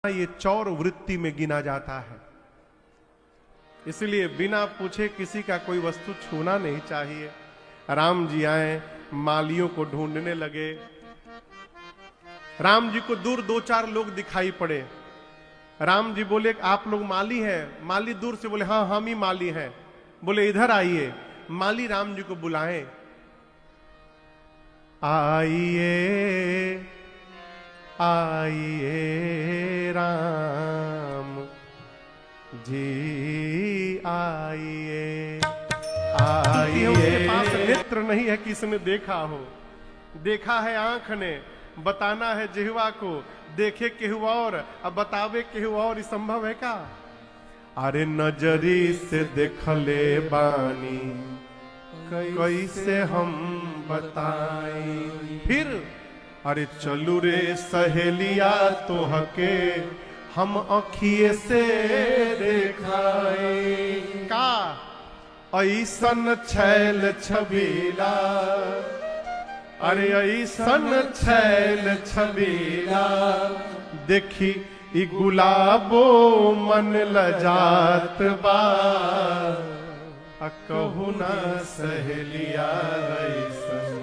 ये चौर वृत्ति में गिना जाता है। इसलिए बिना पूछे किसी का कोई वस्तु छूना नहीं चाहिए। राम जी आए, मालियों को ढूंढने लगे। राम जी को दूर दो चार लोग दिखाई पड़े। राम जी बोले आप लोग माली हैं? माली दूर से बोले हाँ हम ही माली हैं। बोले इधर आइए। माली राम जी को बुलाए, आइए आइए राम जी आइए आइए। उसके पास नेत्र नहीं है कि इसने देखा हो, देखा है आंख ने, बताना है जिह्वा को, देखे केहू और अब बतावे केहू और, ये संभव है क्या? अरे नजरी से देखले बानी कैसे हम बताएं। फिर अरे चलू रे सहेलिया तो हके हम अखिए से देखाए। का ऐसन छैल छबीला, अरे ऐसन छैल छबीला, देखी ई गुलाबो मन लजात बा, कहू ना सहेलिया ऐसन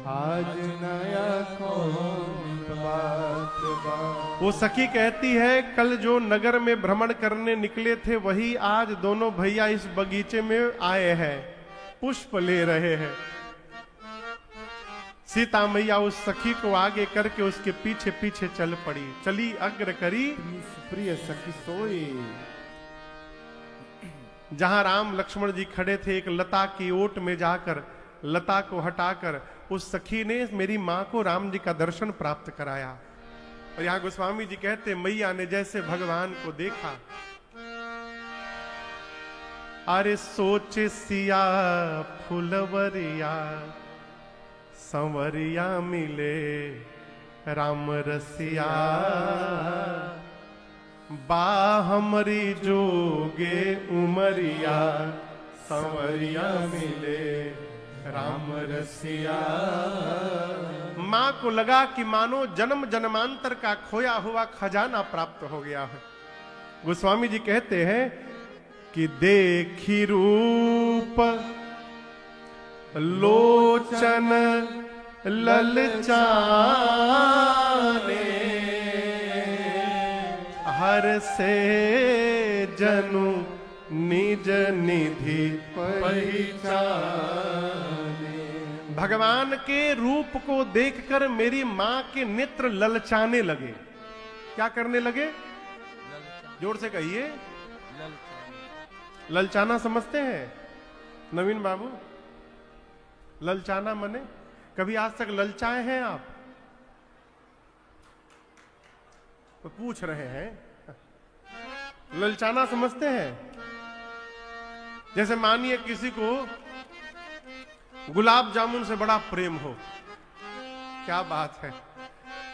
आज नया कौन बात बा। वो सखी कहती है कल जो नगर में भ्रमण करने निकले थे वही आज दोनों भैया इस बगीचे में आए हैं, पुष्प ले रहे हैं। सीता मैया उस सखी को आगे करके उसके पीछे पीछे चल पड़ी। चली अग्र करी प्रिय सखी सोई। जहां राम लक्ष्मण जी खड़े थे एक लता की ओट में जाकर लता को हटाकर उस सखी ने मेरी मां को राम जी का दर्शन प्राप्त कराया। और यहां गोस्वामी जी कहते मैया ने जैसे भगवान को देखा, अरे सोचे सिया फुलवरिया संवरिया मिले राम रसिया, बा हमरी जोगे उमरिया संवरिया मिले राम रसिया। मां को लगा कि मानो जन्म जन्मांतर का खोया हुआ खजाना प्राप्त हो गया है। गोस्वामी जी कहते हैं कि देखी रूप लोचन ललचाने, हर से जनु निज निधि पहचाने। भगवान के रूप को देखकर मेरी मां के नेत्र ललचाने लगे। क्या करने लगे? जोर से कहिए। ललचाना समझते हैं नवीन बाबू? ललचाना मने कभी आज तक ललचाए हैं आप? तो पूछ रहे हैं। ललचाना समझते हैं? जैसे मानिए किसी को गुलाब जामुन से बड़ा प्रेम हो, क्या बात है,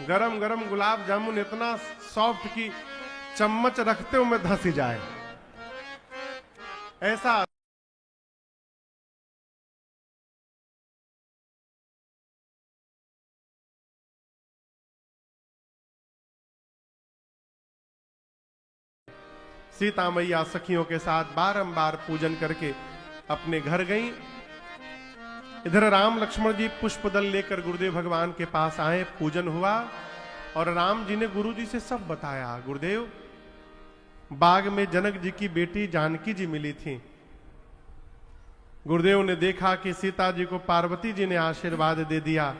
गरम गरम गुलाब जामुन इतना सॉफ्ट कि चम्मच रखते हुए धंस जाए, ऐसा सीता मैया सखियों के साथ बारंबार पूजन करके अपने घर गईं। इधर राम लक्ष्मण जी पुष्पदल लेकर गुरुदेव भगवान के पास आए, पूजन हुआ और राम जी ने गुरु जी से सब बताया। गुरुदेव, बाग में जनक जी की बेटी जानकी जी मिली थी। गुरुदेव ने देखा कि सीता जी को पार्वती जी ने आशीर्वाद दे दिया।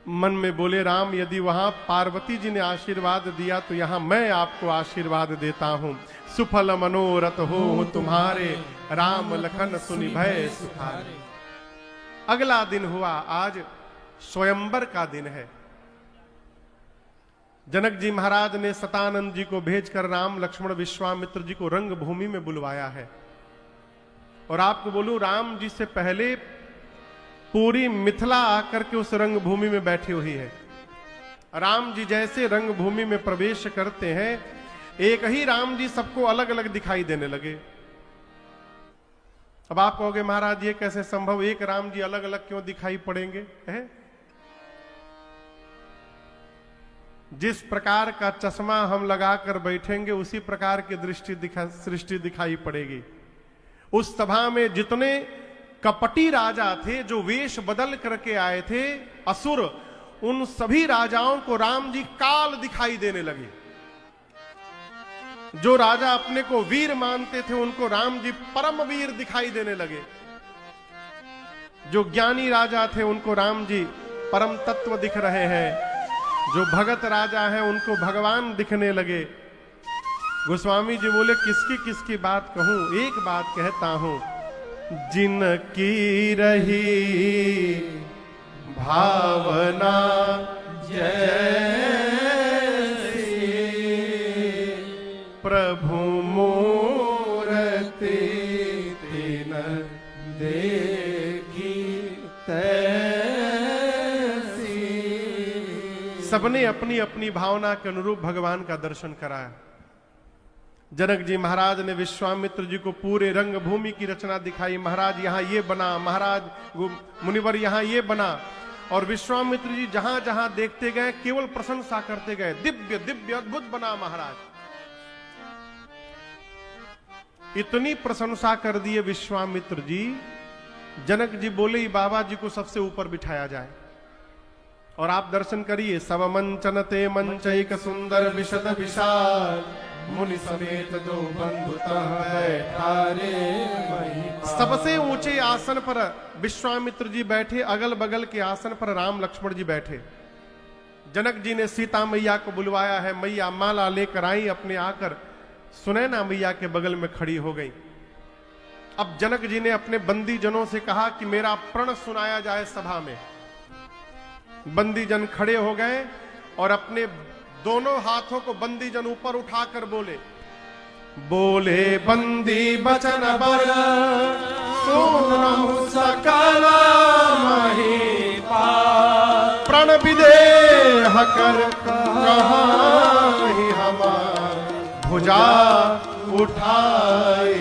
मन में बोले राम, यदि वहां पार्वती जी ने आशीर्वाद दिया तो यहां मैं आपको आशीर्वाद देता हूं। सुफल मनोरथ हो तुम्हारे, राम लखन सुनि भय सुखारे। अगला दिन हुआ, आज स्वयंवर का दिन है। जनक जी महाराज ने सतानंद जी को भेजकर राम लक्ष्मण विश्वामित्र जी को रंग भूमि में बुलवाया है। और आपको बोलूं, राम जी से पहले पूरी मिथिला आकर के उस रंग भूमि में बैठी हुई है। राम जी जैसे रंग भूमि में प्रवेश करते हैं, एक ही राम जी सबको अलग अलग दिखाई देने लगे। अब आप कहोगे महाराज ये कैसे संभव, एक राम जी अलग अलग क्यों दिखाई पड़ेंगे? है जिस प्रकार का चश्मा हम लगाकर बैठेंगे उसी प्रकार की सृष्टि दिखाई पड़ेगी। उस सभा में जितने कपटी राजा थे जो वेश बदल करके आए थे असुर, उन सभी राजाओं को राम जी काल दिखाई देने लगे। जो राजा अपने को वीर मानते थे उनको राम जी परम वीर दिखाई देने लगे। जो ज्ञानी राजा थे उनको राम जी परम तत्व दिख रहे हैं। जो भगत राजा हैं उनको भगवान दिखने लगे। गोस्वामी जी बोले किसकी किसकी बात कहूं, एक बात कहता हूं, जिनकी रही भावना जैसी प्रभु मूर्ति तिन देखी तैसी। सबने अपनी अपनी भावना के अनुरूप भगवान का दर्शन कराया। जनक जी महाराज ने विश्वामित्र जी को पूरे रंग भूमि की रचना दिखाई। महाराज यहां ये बना, महाराज मुनिवर यहां ये बना। और विश्वामित्र जी जहां जहां देखते गए केवल प्रशंसा करते गए, दिव्य दिव्य अद्भुत बना महाराज। इतनी प्रशंसा कर दिए विश्वामित्र जी, जनक जी बोले बाबा जी को सबसे ऊपर बिठाया जाए और आप दर्शन करिए। सब मंचन ते मंच एक सुंदर विशद विशाल, मुनि समेत दो बंधु बैठा रे। सबसे ऊंचे आसन पर विश्वामित्र जी बैठे, अगल बगल के आसन पर राम लक्ष्मण जी बैठे। जनक जी ने सीता मैया को बुलवाया है, मैया माला लेकर आई, अपने आकर सुनैना मैया के बगल में खड़ी हो गई। अब जनक जी ने अपने बंदी जनों से कहा कि मेरा प्रण सुनाया जाए सभा में। बंदी जन खड़े हो गए और अपने दोनों हाथों को बंदी जन ऊपर उठाकर बोले, बोले बंदी बचन बर सुनहु सकल महिपाल, प्रण विदेह कर कहाहि हमार, भुजा उठाए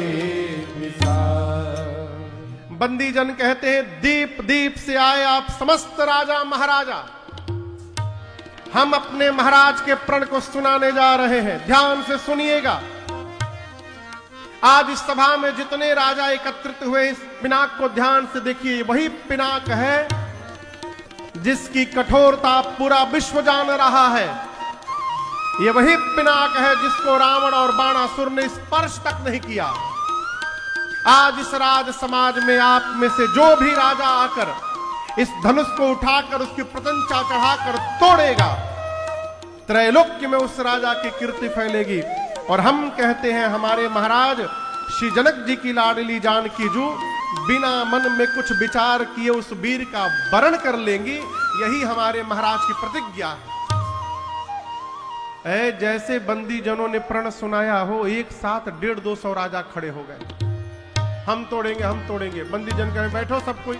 विशाल। बंदी जन कहते हैं, दीप दीप से आए आप समस्त राजा महाराजा, हम अपने महाराज के प्रण को सुनाने जा रहे हैं, ध्यान से सुनिएगा। आज इस सभा में जितने राजा एकत्रित हुए, इस पिनाक को ध्यान से देखिए। वही पिनाक है जिसकी कठोरता पूरा विश्व जान रहा है। ये वही पिनाक है जिसको रावण और बाणासुर ने स्पर्श तक नहीं किया। आज इस राज समाज में आप में से जो भी राजा आकर इस धनुष को उठाकर उसकी प्रशंसा चढ़ाकर तोड़ेगा, त्रैलोक्य में उस राजा की कीर्ति फैलेगी। और हम कहते हैं हमारे महाराज श्री जनक जी की लाडली जानकी जू बिना मन में कुछ विचार किए उस वीर का वरण कर लेंगी, यही हमारे महाराज की प्रतिज्ञा है। जैसे बंदी जनों ने प्रण सुनाया हो, एक साथ 150-200 राजा खड़े हो गए। हम तोड़ेंगे, हम तोड़ेंगे। बंदी जन कहे बैठो सब कोई,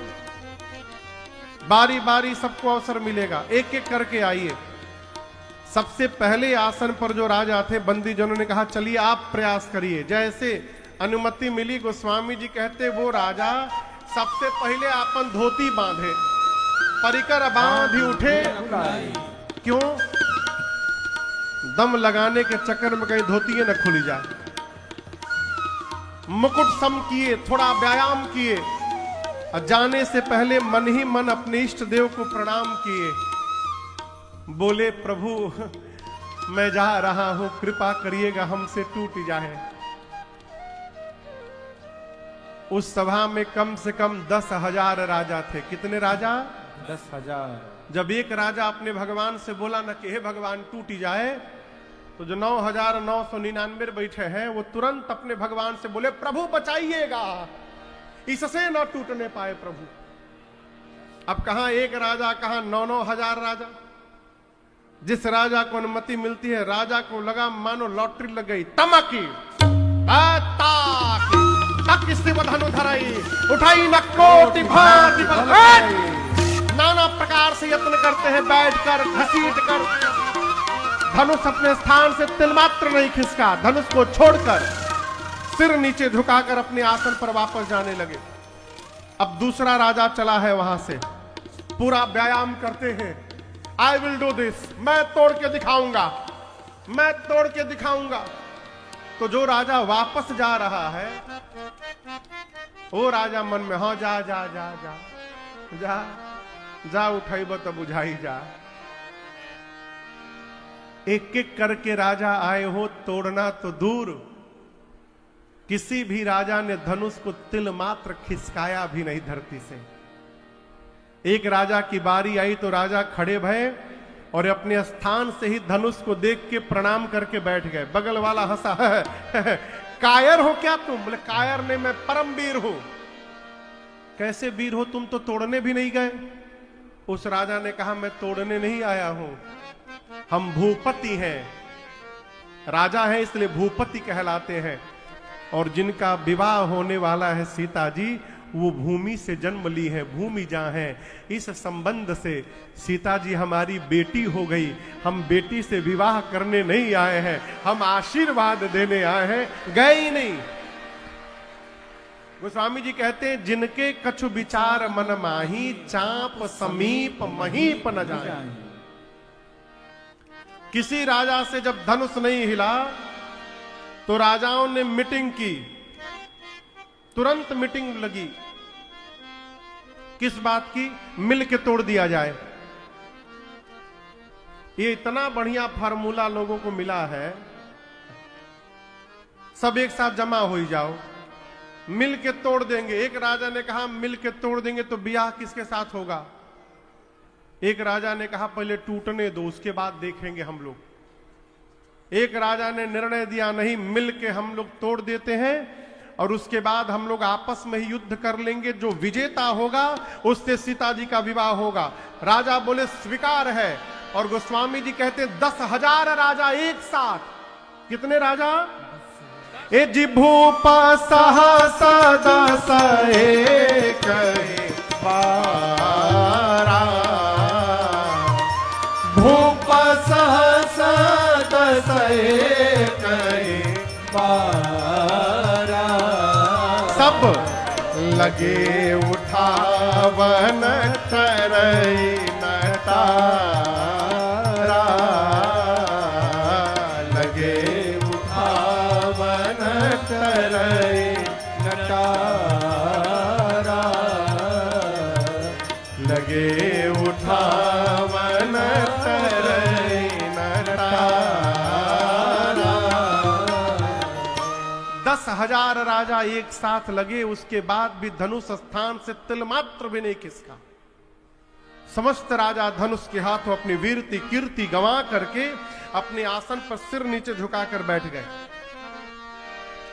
बारी बारी सबको अवसर मिलेगा, एक एक करके आइए। सबसे पहले आसन पर जो राजा थे, बंदी जनों ने कहा चलिए आप प्रयास करिए। जैसे अनुमति मिली, गोस्वामी जी कहते वो राजा सबसे पहले अपन धोती बांधे, परिकर बांध ही उठे। क्यों? दम लगाने के चक्कर में कहीं धोती न खुली जाए। मुकुट सम किए, थोड़ा व्यायाम किए, जाने से पहले मन ही मन अपने इष्ट देव को प्रणाम किए। बोले प्रभु मैं जा रहा हूं, कृपा करिएगा हमसे टूट जाए। उस सभा में कम से कम 10,000 राजा थे। कितने राजा? 10,000। जब एक राजा अपने भगवान से बोला न कि हे भगवान टूट जाए, तो जो 9,999 बैठे हैं वो तुरंत अपने भगवान से बोले प्रभु बचाइएगा, इससे न टूटने पाए प्रभु। अब कहां एक राजा, कहां 9,000 राजा। जिस राजा को अनुमति मिलती है, राजा को लगा मानो लॉटरी लग गई। तमकी धनु धराई, उठाई न कोटि भांति नाना प्रकार से यत्न करते हैं, बैठकर घसीट कर धनुष अपने स्थान से तिल मात्र नहीं खिसका। धनुष को छोड़कर सिर नीचे झुकाकर अपने आसन पर वापस जाने लगे। अब दूसरा राजा चला है, वहां से पूरा व्यायाम करते हैं, आई विल डू दिस, मैं तोड़ के दिखाऊंगा, मैं तोड़ के दिखाऊंगा। तो जो राजा वापस जा रहा है, वो राजा मन में, हाँ जा जा जा जा जा जा, उठाइब तो बुझाई जा। एक एक करके राजा आए हो, तोड़ना तो दूर, किसी भी राजा ने धनुष को तिल मात्र खिसकाया भी नहीं धरती से। एक राजा की बारी आई तो राजा खड़े भये और अपने स्थान से ही धनुष को देख के प्रणाम करके बैठ गए। बगल वाला हंसा, कायर हो क्या तुम? बोले कायर नहीं, मैं परम वीर हूं। कैसे वीर हो तुम, तो तोड़ने भी नहीं गए। उस राजा ने कहा, मैं तोड़ने नहीं आया हूं, हम भूपति हैं, राजा हैं इसलिए भूपति कहलाते हैं। और जिनका विवाह होने वाला है सीता जी, वो भूमि से जन्म ली है, भूमि जहां है। इस संबंध से सीता जी हमारी बेटी हो गई। हम बेटी से विवाह करने नहीं आए हैं, हम आशीर्वाद देने आए हैं, गए ही नहीं। गोस्वामी जी कहते हैं, जिनके कछु विचार मन माही, चाप समीप महीप न जाए। किसी राजा से जब धनुष नहीं हिला तो राजाओं ने मीटिंग की, तुरंत मीटिंग लगी। किस बात की? मिल के तोड़ दिया जाए। ये इतना बढ़िया फार्मूला लोगों को मिला है, सब एक साथ जमा हो ही जाओ, मिल के तोड़ देंगे। एक राजा ने कहा, मिल के तोड़ देंगे तो ब्याह किसके साथ होगा? एक राजा ने कहा, पहले टूटने दो, उसके बाद देखेंगे हम लोग। एक राजा ने निर्णय दिया, नहीं, मिल के हम लोग तोड़ देते हैं और उसके बाद हम लोग आपस में ही युद्ध कर लेंगे, जो विजेता होगा उससे सीता जी का विवाह होगा। राजा बोले स्वीकार है। और गोस्वामी जी कहते 10,000 राजा एक साथ। कितने राजा? ए जी भूप सहस दस एक बारा, भूप सहस दस एक बारा, सब लगे उठावन तरई नटारा, लगे उठावन तरई नटारा, लगे उठावन तरई नटारा। 10,000 राजा एक साथ लगे, उसके बाद भी धनुष स्थान से तिल मात्र भी नहीं खिसका। समस्त राजा धनुष के हाथों अपनी वीरती कीर्ति गंवा करके अपने आसन पर सिर नीचे झुकाकर बैठ गए।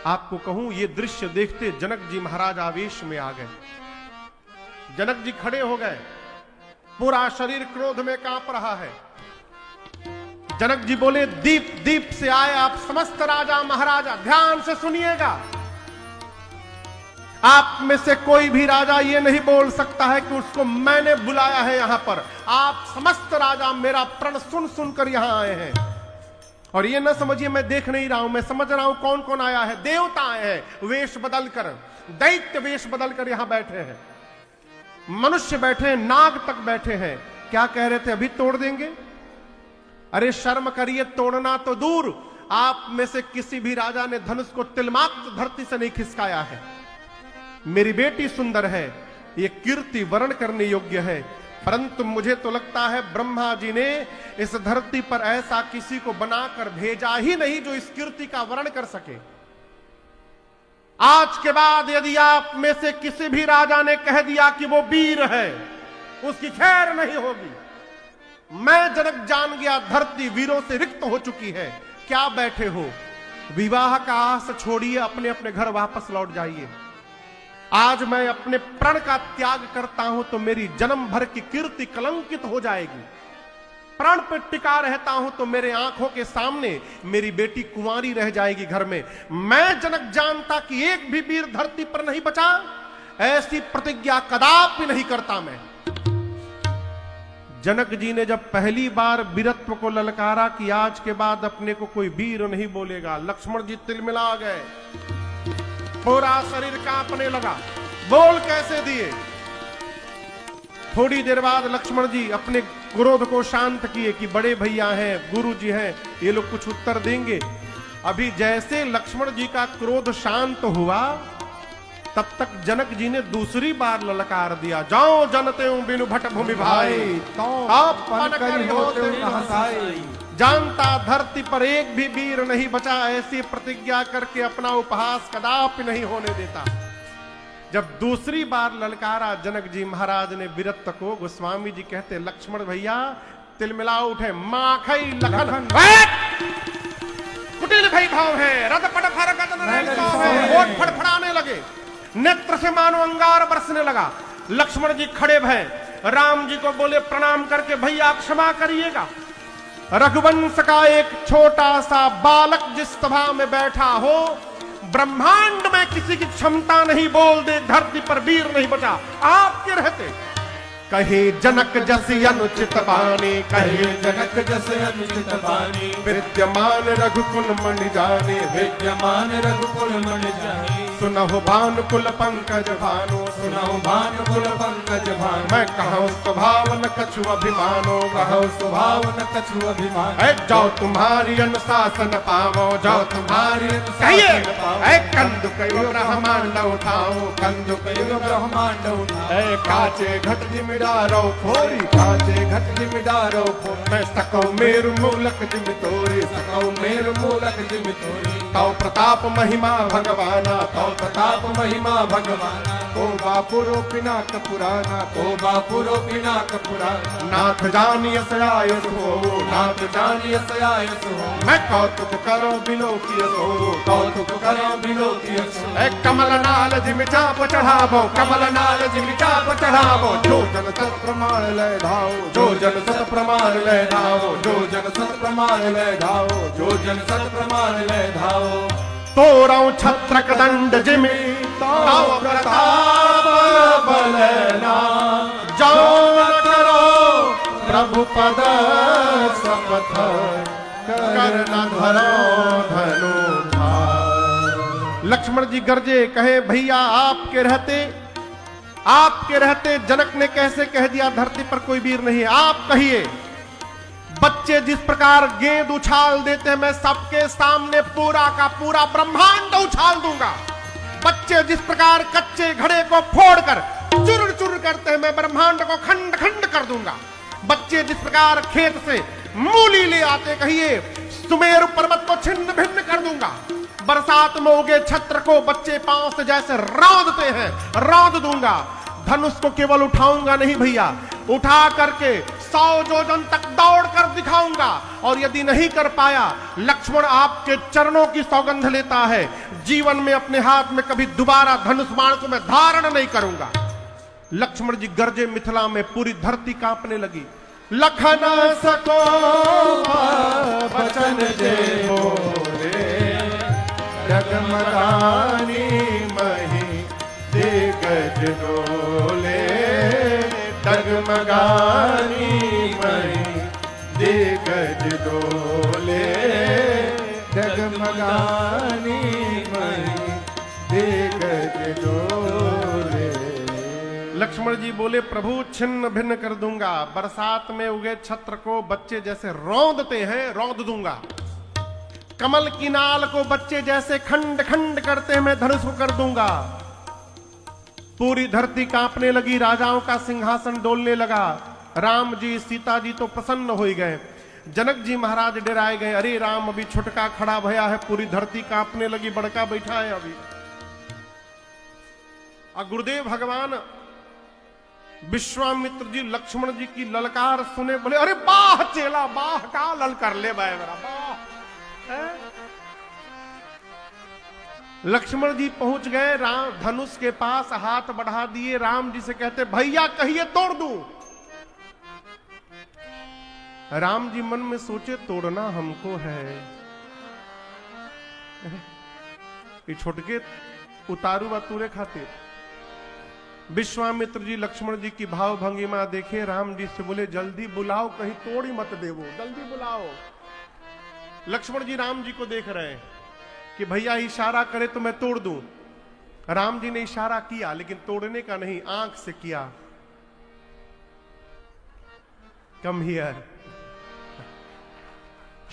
आपको कहूं, ये दृश्य देखते जनक जी महाराज आवेश में आ गए। जनक जी खड़े हो गए, पूरा शरीर क्रोध में कांप रहा है। जनक जी बोले, दीप दीप से आए आप समस्त राजा महाराजा, ध्यान से सुनिएगा। आप में से कोई भी राजा ये नहीं बोल सकता है कि उसको मैंने बुलाया है यहां पर। आप समस्त राजा मेरा प्रण सुन सुनकर यहां आए हैं। और ये ना समझिए मैं देख नहीं रहा हूं, मैं समझ रहा हूं कौन कौन आया है। देवता आए हैं वेश बदलकर, दैत्य वेश बदलकर यहां बैठे हैं, मनुष्य बैठे हैं, नाग तक बैठे हैं। क्या कह रहे थे? अभी तोड़ देंगे? अरे शर्म करिए, तोड़ना तो दूर, आप में से किसी भी राजा ने धनुष को तिलमात्र धरती से नहीं खिसकाया है। मेरी बेटी सुंदर है, ये कीर्ति वर्ण करने योग्य है, परंतु मुझे तो लगता है ब्रह्मा जी ने इस धरती पर ऐसा किसी को बनाकर भेजा ही नहीं जो इस कीर्ति का वर्ण कर सके। आज के बाद यदि आप में से किसी भी राजा ने कह दिया कि वो वीर है, उसकी खैर नहीं होगी। मैं जनक जान गया, धरती वीरों से रिक्त हो चुकी है। क्या बैठे हो? विवाह का आस छोड़िए, अपने अपने घर वापस लौट जाइए। आज मैं अपने प्रण का त्याग करता हूं तो मेरी जन्म भर की कीर्ति कलंकित हो जाएगी। प्राण पर टिका रहता हूं तो मेरे आंखों के सामने मेरी बेटी कुंवारी रह जाएगी घर में। मैं जनक जानता कि एक भी वीर धरती पर नहीं बचा, ऐसी प्रतिज्ञा कदापि नहीं करता मैं। जनक जी ने जब पहली बार वीरत्व को ललकारा कि आज के बाद अपने को कोई वीर नहीं बोलेगा, लक्ष्मण जी तिलमिला गए, पूरा शरीर कांपने लगा। बोल कैसे दिए? थोड़ी देर बाद लक्ष्मण जी अपने क्रोध को शांत किए कि बड़े भैया हैं, गुरु जी हैं, ये लोग कुछ उत्तर देंगे। अभी जैसे लक्ष्मण जी का क्रोध शांत हुआ, तब तक जनक जी ने दूसरी बार ललकार दिया, जाओ जनते बिनु भट भूमि भाई, आप पन कर होते नहसाई। जानता धरती पर एक भी वीर नहीं बचा, ऐसी प्रतिज्ञा करके अपना उपहास कदापि नहीं होने देता। जब दूसरी बार ललकारा जनक जी महाराज ने वीरत्व को, गोस्वामी जी कहते लक्ष्मण भैया तिलमिला उठे, माखई लखन कुटिल भई भाव है, रथ पट फरकत होठ फड़फड़ाने लगे, नेत्र से मानो अंगार बरसने लगा। लक्ष्मण जी खड़े भय, राम जी को बोले प्रणाम करके, भैया क्षमा करिएगा, रघुवंश का एक छोटा सा बालक जिस सभा में बैठा हो, ब्रह्मांड में किसी की क्षमता नहीं, बोल दे धरती पर वीर नहीं बचा, आपके रहते। कहे जनक जस अनुचित बानी, कहे जनक जस अनुचित बानी, विद्यमान रघुकुल मणि जाने, विद्यमान रघुकुल मणि जाने। सुनहु भानुकुल पंकज भानु, सुनहु भानुकुल पंकज भानु, मैं कहूँ स्वभाव न कछु अभिमानो, कहूँ स्वभाव न कछु अभिमान। जाओ तुम्हारी अनुशासन पावो, जाओ तुम्हारी अनुशासन पावो, कंदुक ब्रह्मांड उठाओ, कंदुक ब्रह्मांड उठाओ। काचे घट जिमिडारो खोरी, काचे घट जिमिडारो खोरी, मैं सको मेरु मूलक जिमि तोरी, सको मेरु मूलक जिमि तोरी। तौ प्रताप महिमा भगवाना, तौ प्रताप महिमा भगवाना, को बापुरो पिनाक पुराना, को बापुरो पिनाक पुराना। नाथ जानिय सयायस हो, नाथ जानिय सयायस हो, मैं कौतुक करो बिलोकिय सो, कौतुक करो बिलोकिय सो। एक कमल नाल जिमि चाप चढ़ावो, कमल नाल जिमि चाप चढ़ावो, जो जन सत प्रमाण ले धाओ, जो जन सत प्रमाण ले धाओ, जो जन सत प्रमाण ले धाओ, जो जन सत प्रमाण ले धाओ। तोरऊ छत्रक दंड जिमि ताव प्रताप बलना, जाओ न करो प्रभु पद शपथ, कर न धरो धनु भार। लक्ष्मण जी गरजे, कहे भैया आपके रहते जनक ने कैसे कह दिया धरती पर कोई वीर नहीं है, आप कहिए। बच्चे जिस प्रकार गेंद उछाल देते हैं, मैं सबके सामने पूरा का पूरा ब्रह्मांड उछाल दूंगा। बच्चे जिस प्रकार कच्चे घड़े को फोड़कर चुर चुर करते हैं, मैं ब्रह्मांड को खंड खंड कर दूंगा। बच्चे जिस प्रकार खेत से मूली ले आते, कहिए सुमेरु पर्वत को छिन्न भिन्न कर दूंगा। बरसात में उगे छत्र को बच्चे पांव से जैसे रौंदते हैं, रौंद दूंगा। धनुष को केवल उठाऊंगा नहीं भैया, उठा करके 100 योजन तक दौड़ कर दिखाऊंगा। और यदि नहीं कर पाया, लक्ष्मण आपके चरणों की सौगंध लेता है, जीवन में अपने हाथ में कभी दोबारा धनुष बाण को मैं धारण नहीं करूंगा। लक्ष्मण जी गरजे, मिथिला में पूरी धरती कांपने लगी। लखन सको बचन जे बोले, जगमगानी मही दिग्गज डोले, डगमगानी मही दिग्गज डोले, डगमगानी मही दिग्गज डोले। लक्ष्मण जी बोले, प्रभु छिन्न भिन्न कर दूंगा। बरसात में उगे छत्र को बच्चे जैसे रौंदते हैं, रौंद दूंगा। कमल की नाल को बच्चे जैसे खंड खंड करते हैं, मैं धनुष को कर दूंगा। पूरी धरती कांपने लगी, राजाओं का सिंहासन डोलने लगा। राम जी सीता जी तो प्रसन्न हो गए, जनक जी महाराज डराए गए। अरे राम, अभी छुटका खड़ा भया है, पूरी धरती कांपने लगी, बड़का बैठा है अभी। और गुरुदेव भगवान विश्वामित्र जी लक्ष्मण जी की ललकार सुने, बोले अरे बाह चेला, बाह का ललकार ले बाय मेरा बाह। लक्ष्मण जी पहुंच गए राम धनुष के पास, हाथ बढ़ा दिए, राम जी से कहते भैया कहिए तोड़ दूं। राम जी मन में सोचे तोड़ना हमको है, ये छोटके उतारू बतूरे खातिर। विश्वामित्र जी लक्ष्मण जी की भाव भंगिमा देखे, राम जी से बोले जल्दी बुलाओ, कहीं तोड़ी मत देवो, जल्दी बुलाओ। लक्ष्मण जी राम जी को देख रहे हैं कि भैया इशारा करे तो मैं तोड़ दूं। राम जी ने इशारा किया लेकिन तोड़ने का नहीं, आंख से किया। Come here.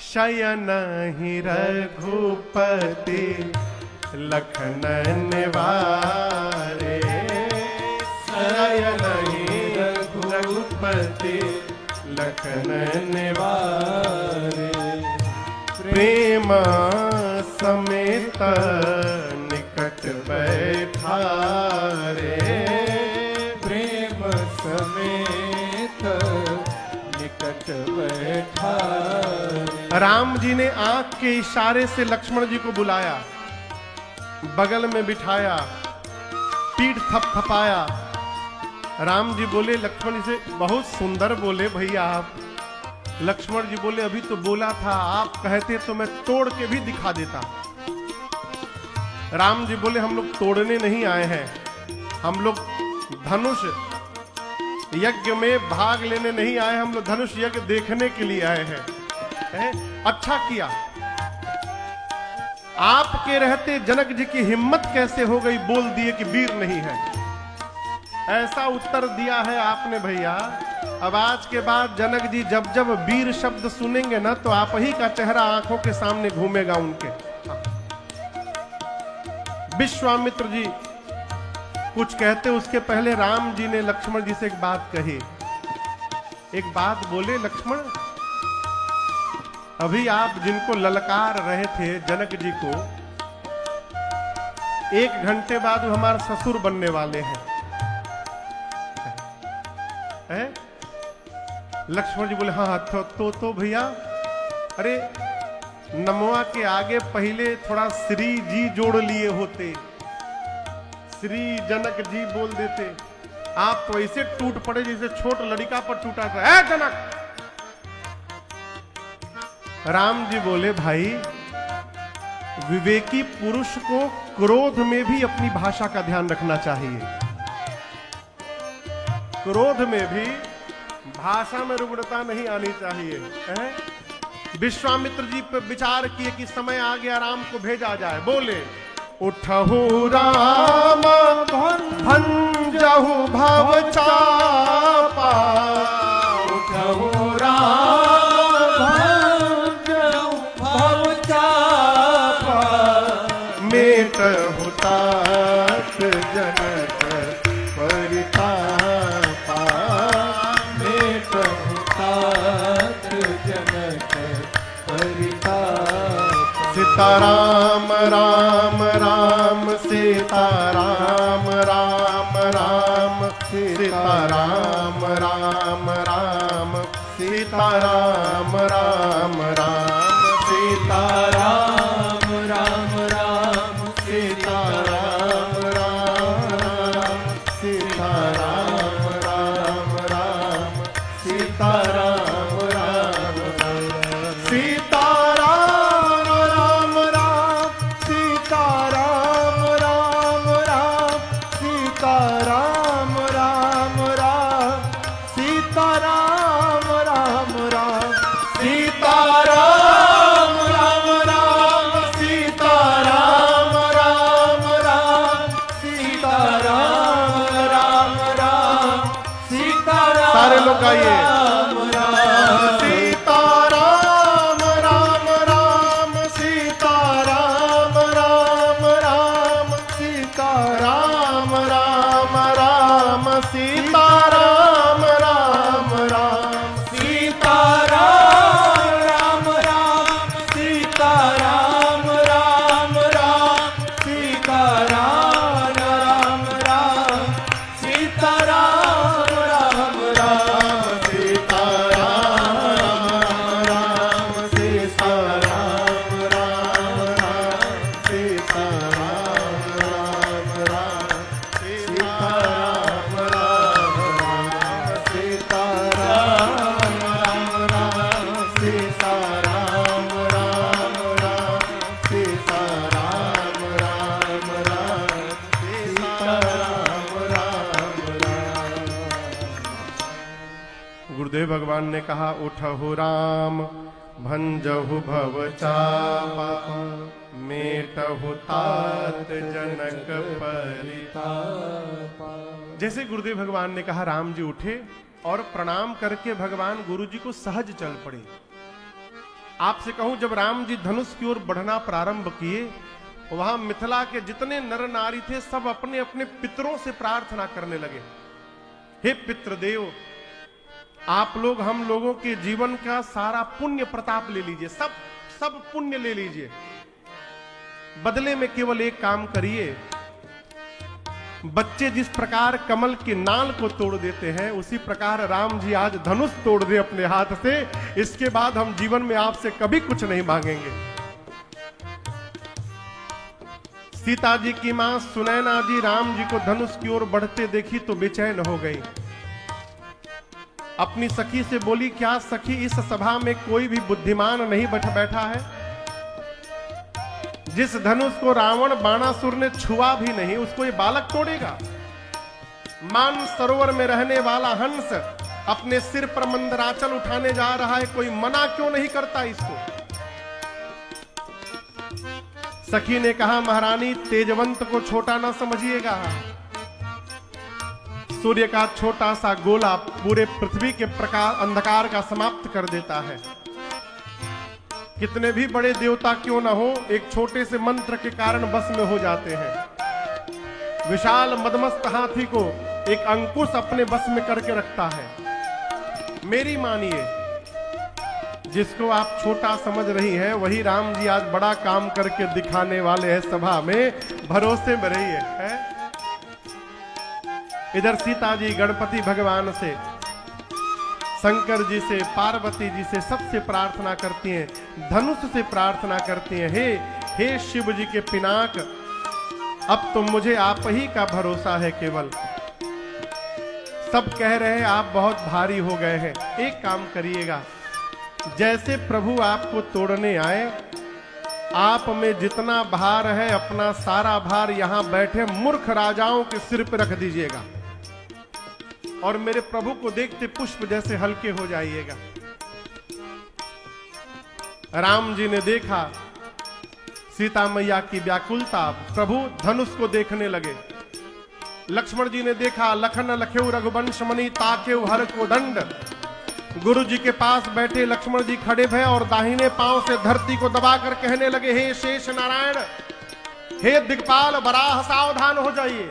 शयन ही रघुपति लखन निवारे, शयन ही रघुपति लखन निवारे, प्रेम समेत निकट बैठारे, प्रेम समेत निकट बैठारे। राम जी ने आंख के इशारे से लक्ष्मण जी को बुलाया, बगल में बिठाया, पीठ थपथपाया। राम जी बोले लक्ष्मण जी से, बहुत सुंदर बोले भैया आप। लक्ष्मण जी बोले अभी तो बोला था, आप कहते तो मैं तोड़ के भी दिखा देता। राम जी बोले हम लोग तोड़ने नहीं आए हैं, हम लोग धनुष यज्ञ में भाग लेने नहीं आए, हम लोग धनुष यज्ञ देखने के लिए आए हैं। अच्छा किया, आपके रहते जनक जी की हिम्मत कैसे हो गई, बोल दिए कि वीर नहीं है। ऐसा उत्तर दिया है आपने भैया। अब आज के बाद जनक जी जब जब वीर शब्द सुनेंगे ना, तो आप ही का चेहरा आंखों के सामने घूमेगा उनके। विश्वामित्र जी कुछ कहते, उसके पहले राम जी ने लक्ष्मण जी से एक बात कही। एक बात बोले, लक्ष्मण अभी आप जिनको ललकार रहे थे जनक जी को, 1 घंटे बाद वो हमारे ससुर बनने वाले हैं। लक्ष्मण जी बोले हाँ तो भैया, अरे नमवा के आगे पहले थोड़ा श्री जी जोड़ लिए होते, श्री जनक जी बोल देते। आप तो ऐसे टूट पड़े जैसे छोट लड़का पर टूटा था। है जनक। राम जी बोले भाई, विवेकी पुरुष को क्रोध में भी अपनी भाषा का ध्यान रखना चाहिए। क्रोध में भी भाषा में रुग्णता नहीं आनी चाहिए। विश्वामित्र जी पर विचार किए कि समय आ गया, राम को भेजा जाए। बोले उठहु राम भंजहु भव चापा, उठहु राम भंजहु भव चापा, मेटहु तात जनक परितापा, मेटहु तात जनक परितापा। सीताराम राम राम सीताराम राम राम सीताराम राम राम सीताराम राम राम सीताराम राम राम सीताराम राम राम सीताराम राम राम सीताराम राम राम सीताराम राम राम सीताराम राम राम सीताराम राम राम सीताराम राम राम सीताराम राम राम सीताराम राम राम सीताराम राम राम सीताराम। सारे लोग गाइए। सीताराम राम राम सीताराम राम राम सीताराम राम राम सीताराम राम राम सीताराम राम राम सीताराम राम राम सीताराम राम राम सीताराम राम राम सीताराम राम राम सीताराम राम राम सीताराम राम राम सीताराम राम राम सीताराम राम राम सीताराम राम राम सीताराम राम राम। गुरुदेव भगवान ने कहा उठहु राम भंजहु भव चापा, मेटहु तात जनक परितापा। जैसे गुरुदेव भगवान ने कहा, राम जी उठे और प्रणाम करके भगवान गुरु जी को सहज चल पड़े। आपसे कहूं, जब राम जी धनुष की ओर बढ़ना प्रारंभ किए, वहां मिथिला के जितने नर नारी थे सब अपने अपने पितरों से प्रार्थना करने लगे, हे पितृदेव, आप लोग हम लोगों के जीवन का सारा पुण्य प्रताप ले लीजिए, सब पुण्य ले लीजिए, बदले में केवल एक काम करिए, बच्चे जिस प्रकार कमल की नाल को तोड़ देते हैं, उसी प्रकार राम जी आज धनुष तोड़ दे अपने हाथ से, इसके बाद हम जीवन में आपसे कभी कुछ नहीं मांगेंगे। सीता जी की मां सुनैना जी राम जी को धनुष की ओर बढ़ते देखी तो बेचैन हो गई। अपनी सखी से बोली, क्या सखी, इस सभा में कोई भी बुद्धिमान नहीं बैठा है? जिस धनुष को रावण बाणासुर ने छुआ भी नहीं, उसको ये बालक तोड़ेगा? मान सरोवर में रहने वाला हंस अपने सिर पर मंदराचल उठाने जा रहा है, कोई मना क्यों नहीं करता इसको? सखी ने कहा, महारानी, तेजवंत को छोटा ना समझिएगा, सूर्य का छोटा सा गोला पूरे पृथ्वी के प्रकाश अंधकार का समाप्त कर देता है। कितने भी बड़े देवता क्यों ना हो, एक छोटे से मंत्र के कारण बस में हो जाते हैं। विशाल मदमस्त हाथी को एक अंकुश अपने बस में करके रखता है। मेरी मानिए, जिसको आप छोटा समझ रही हैं, वही राम जी आज बड़ा काम करके दिखाने वाले हैं सभा में, भरोसे में रहिए। है? इधर सीता जी गणपति भगवान से, शंकर जी से, पार्वती जी से, सबसे प्रार्थना करती हैं, धनुष से प्रार्थना करती हैं, हे शिव जी के पिनाक, अब तो मुझे आप ही का भरोसा है केवल। सब कह रहे हैं आप बहुत भारी हो गए हैं, एक काम करिएगा, जैसे प्रभु आपको तोड़ने आए, आप में जितना भार है अपना सारा भार यहां बैठे मूर्ख राजाओं के सिर पर रख दीजिएगा और मेरे प्रभु को देखते पुष्प जैसे हल्के हो जाइएगा। राम जी ने देखा सीता मैया की व्याकुलता, प्रभु धनुष को देखने लगे। लक्ष्मण जी ने देखा, लखन लखेऊ रघुवंश मणि ताकेऊ हर को दंड। गुरु जी के पास बैठे लक्ष्मण जी खड़े भय और दाहिने पांव से धरती को दबाकर कहने लगे, हे शेष नारायण, हे दिक्पाल वराह, सावधान हो जाइए,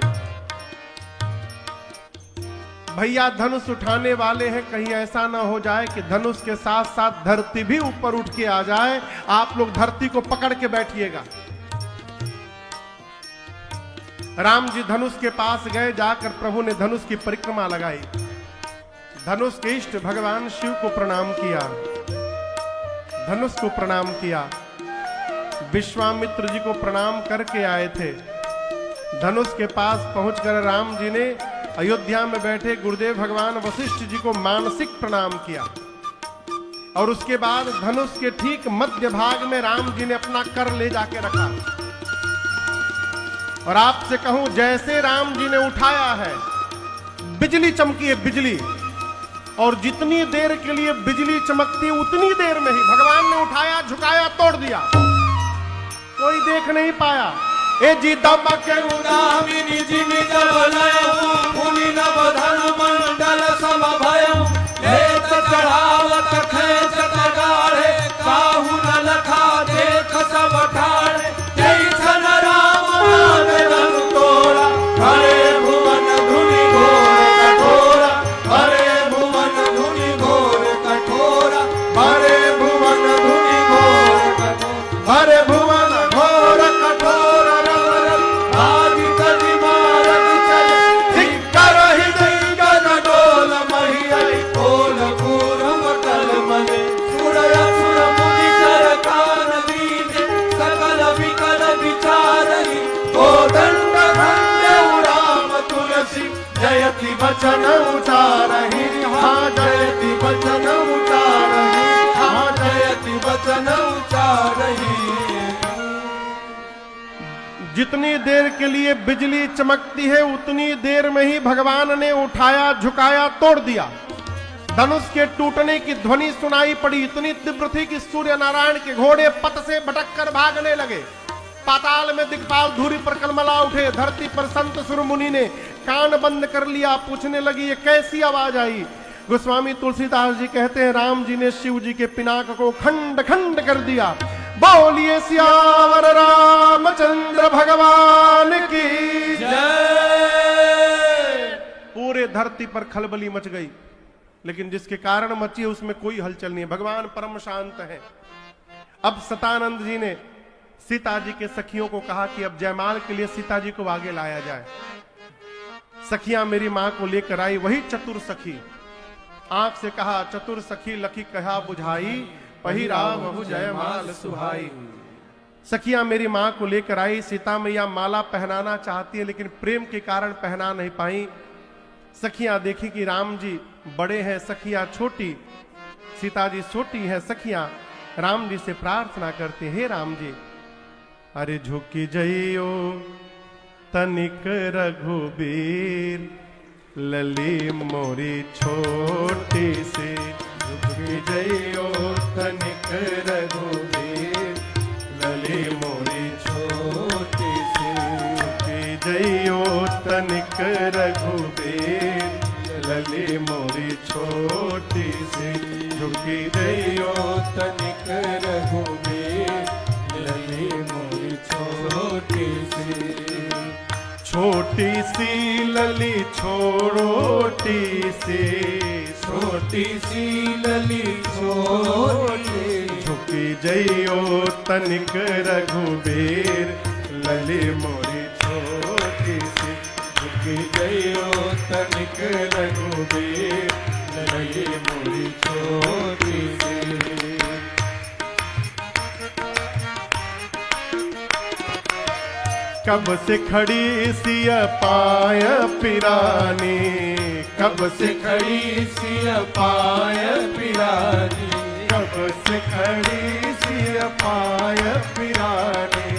भैया धनुष उठाने वाले हैं, कहीं ऐसा ना हो जाए कि धनुष के साथ साथ धरती भी ऊपर उठ के आ जाए, आप लोग धरती को पकड़ के बैठिएगा। राम जी धनुष के पास गए, जाकर प्रभु ने धनुष की परिक्रमा लगाई, धनुष के इष्ट भगवान शिव को प्रणाम किया, धनुष को प्रणाम किया, विश्वामित्र जी को प्रणाम करके आए थे। धनुष के पास पहुंचकर राम जी ने अयोध्या में बैठे गुरुदेव भगवान वशिष्ठ जी को मानसिक प्रणाम किया और उसके बाद धनुष के ठीक मध्य भाग में राम जी ने अपना कर ले जाके रखा। और आपसे कहूं, जैसे राम जी ने उठाया है, बिजली चमकी है, बिजली, और जितनी देर के लिए बिजली चमकती उतनी देर में ही भगवान ने उठाया, झुकाया, तोड़ दिया, कोई देख नहीं पाया। ए जी दमके उदामिनी जिमि जबलयं मुनि नव धन मंडल समभयं लेत चढ़ावत खेच गाढ़े काहू न लखा देख सब ठाड़े जय छन राम नाम तोरा हरे भुवन धुनि घोर कठोरा हरे भुवन धुनि घोर कठोरा हरे भुवन धुनि घोर कठोरा हरे भुवन घोर कठोरा जयति बचन उचारहि हाँ जयति बचन उचारहि हाँ जयति बचन उचारहि। जितनी देर के लिए बिजली चमकती है उतनी देर में ही भगवान ने उठाया, झुकाया, तोड़ दिया। धनुष के टूटने की ध्वनि सुनाई पड़ी, इतनी तीव्र थी कि सूर्य नारायण के घोड़े पत से भटक कर भागने लगे। पाताल में दिक्पाल धूरी पर कलमला उठे, धरती पर संत सुर मुनि ने कान बंद कर लिया। पूछने लगी, ये कैसी आवाज आई? गोस्वामी तुलसीदास जी कहते हैं राम जी ने शिव जी के पिनाक को खंड खंड कर दिया। बोलिए सियावर रामचंद्र भगवान की जय। पूरे धरती पर खलबली मच गई, लेकिन जिसके कारण मची है उसमें कोई हलचल नहीं है। भगवान परम शांत है। अब सतानंद जी ने सीता जी के सखियों को कहा कि अब जयमाल के लिए सीता जी को आगे लाया जाए। सखियां मेरी मां को लेकर आई, वही चतुर सखी। आंख से कहा चतुर सखी लखी कहा बुझाई, पहिराव बहु जयमाल सुहाई। सखियां मेरी मां को लेकर आई। सीता मैया माला पहनाना चाहती है, लेकिन प्रेम के कारण पहना नहीं पाई। सखियां देखी कि राम जी बड़े हैं, सखियां छोटी, सीता जी छोटी है। सखियां राम जी से प्रार्थना करते, हे राम जी, अरे झुकी जइयो तनिक रघुबीर, लली मोरी छोटी सी। झुकी जइयो तनिक रघुबीर, लली मोरी छोटी सी। झुकी जइयो तनिक रघुबीर, लली मोरी छोटी सी। झुकी जइयो तनिक रघुबीर, लली मोरी छोटी सी। छोटी सी लली छोटी सी, छोटी सी लली छोटी। झुकी जइयो तनिक रघुबीर, लली मोरी छोटी सी। झुकी जइयो तनिक रघुबीर, लली मोरी छोटी सी। कब से खड़ी सी पाय पिरानी, कब से खड़ी सी पाय पिरानी। कब से खड़ी सी पाय पिरानी।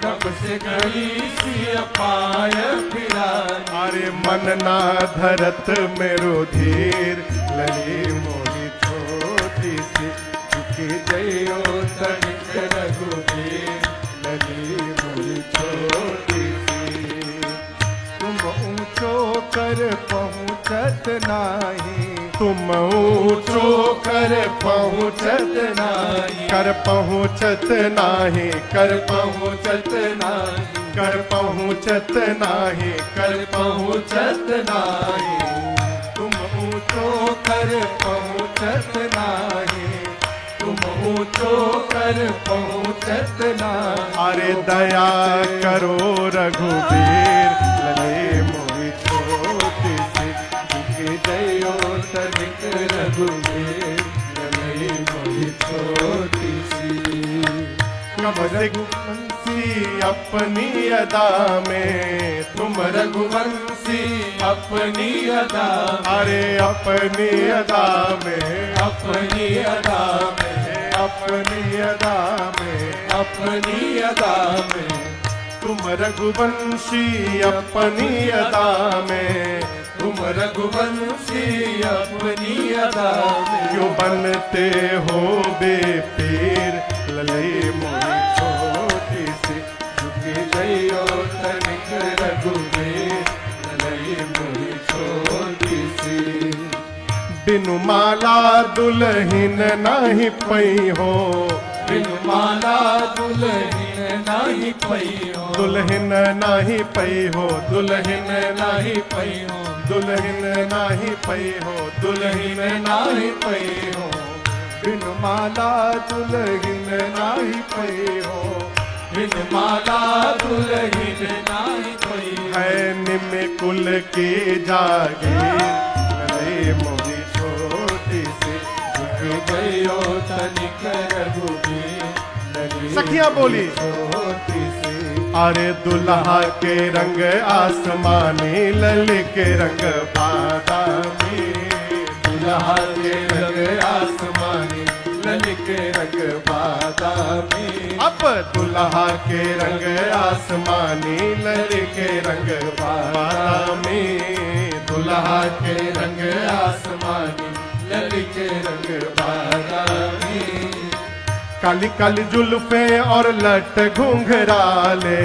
कब से खड़ी सी पाय पिरानी। अरे मन ना धरत मेरो धीर, लली मोरी छोटी सी। झुकी जइयो तनिक रघुबीर, लली मोरी छोटी सी। तुम ऊंचो कर पहुँचत नाही, तुम ऊंचो कर पहुँचत नाही। कर पहुँचत नाही, कर पहुँचत नाही। कर पहुँचत नाही, कर पहुँचत नाही। तुम ऊंचो कर पहुँचत नाही। तुम ऊंचो कर पहुँचत नाही। अरे दया करो रघुबीर, लली मोरी छोटी सी। झुकी जइयो तनिक रघुबीर, लली मोरी छोटी सी। कब रघुवंशी अपनी अदा में, तुम रघुवंशी अपनी अदा। अरे अपनी अदा में, अपनी अदा में। अपनी अदा में, अपनी अदा में। तुम रघुवंशी अपनी अदा में। तुम रघुवंशी अपनी अदा में। क्यों बनते हो बेपीर, लली मोरी छोटी सी। झुकी जइयो तनिक रघुबीर, लली मोरी छोटी सी। बिनु माला दुल्हन नाही पई हो, बिनु माला दुल्हन नाही पई हो। दुल्हन नाही पई हो, दुल्हन नाही पई हो। दुल्हन नाही पई हो, दुल्हन नाही पई हो। बिनु माला दुल्हन नाही पई हो। बिनु माला दुल्हन नाही पई हो। है निम कुल की जागीर, लली मोरी छोटी सी। झुकी जइयो तनिक रघुबीर, लली सखियां बोली, छोटी सी। अरे दुल्हा के रंग आसमानी, लली के रंग बादामी। दुल्हा के रंग आसमानी, लली के रंग बादामी। अब दुल्हा के रंग आसमानी, लली के रंग बादामी। दुल्हा के रंग आसमानी, लली के रंग बादामी। काली काली जुल्फे और लट घुंघराले,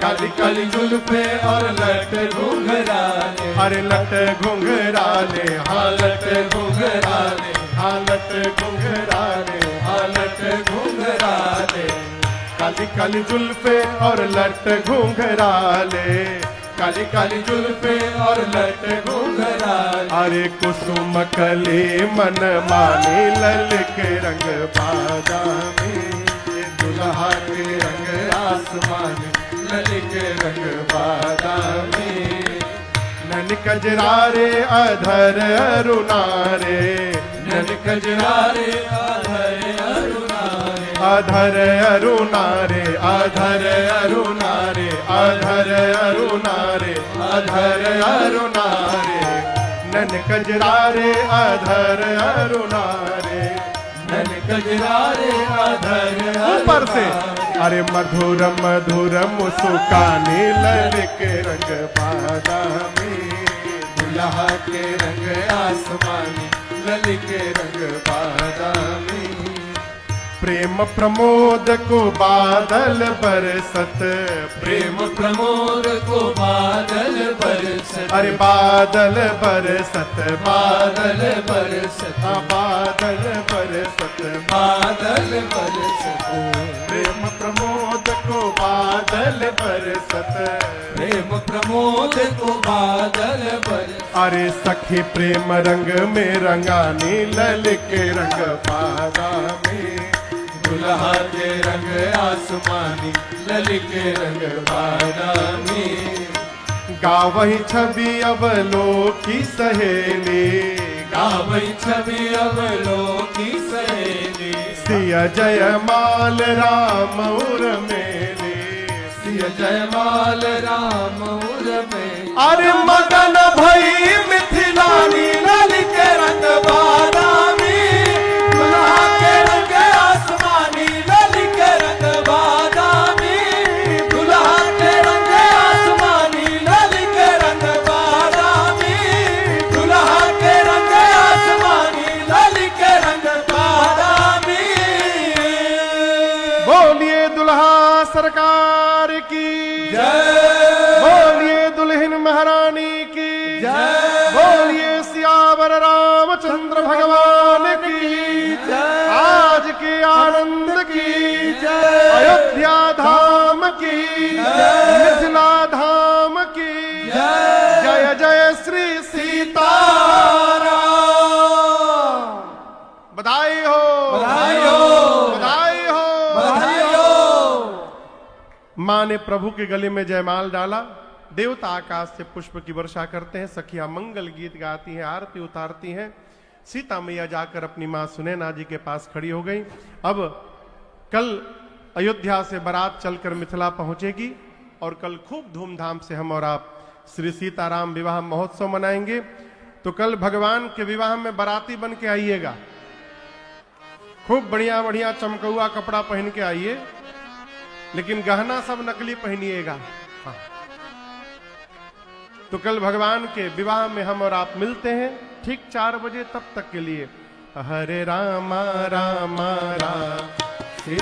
काली काली जुल्फे और लट घुंघराले, अरे लट घुंघराले, हाँ लट घुंघराले, हाँ लट घुंघराले, हाँ लट घुंघराले, काली काली जुल्फे और लट घुंघराले, काली काली जुल्फे और लट घुंघराले, अरे कुसुम कली मन मानी ललित रंग बादामी, दुल्हा के रंग आसमानी, ललित रंग बादामी, नन कजरारे अधर अरुणारे, नन कजरारे आधर अरुणारे, अधर अरुणारे, अधर अरुणारे, अधर अरुणारे, अधर अरुणारे, नन कजरारे अधर अरुणारे, नन कजरारे आधर ऊपर से अरे मधुर मधुर मुस्कानी ललित रंग बादामी, दुल्हा के रंग आसमानी, ललित रंग बादामी, प्रेम प्रमोद को बादल बरसत, प्रेम प्रमोद को बादल बरसत, अरे बादल बरसत, बादल बरसत, बादल बरसत, बादल बरसत, प्रेम प्रमोद को बादल बरसत, प्रेम प्रमोद को बादल बरसत, अरे सखी प्रेम रंग में रंगानी ललित रंग बादामी, दुल्हा के रंग आसमानी, ललित रंग बादामी, गावही छवि अवलोकी सहेली, गावई छवि अवलोकी सहेली, सिया जयमाल राम उर मेली, सिय जयमाल राम उर में, अरे मगन भई मिथिलानी ललित रंग बादामी, दुल्हा के रंग आसमानी, ललित रंग बादामी, दुल्हा के रंग आसमानी, ललित रंग बादामी, दुल्हा के रंग आसमानी, ललित रंग बादामी। बोलिए दुल्हा सरकार की जय, बोलिए दुल्हन महारानी की जय, बोलिए सियावर रामचंद्र भगवान की जय, आज के आनंद की जय, अयोध्या धाम की जय, मिथिला धाम की जय, जय जय श्री सीता, बधाई हो, बधाई हो, बधाई हो, बधाई हो। माँ ने प्रभु के गले में जयमाल डाला, देवता आकाश से पुष्प की वर्षा करते हैं, सखियां मंगल गीत गाती हैं, आरती उतारती हैं। सीता मैया जाकर अपनी माँ सुनैना जी के पास खड़ी हो गई। अब कल अयोध्या से बारात चलकर मिथिला पहुंचेगी और कल खूब धूमधाम से हम और आप श्री सीताराम विवाह महोत्सव मनाएंगे। तो कल भगवान के विवाह में बाराती बन के आइएगा, खूब बढ़िया बढ़िया चमकौआ कपड़ा पहन के आइए, लेकिन गहना सब नकली पहनिएगा। हाँ। तो कल भगवान के विवाह में हम और आप मिलते हैं ठीक 4 बजे। तब तक के लिए हरे रामा रामा राम।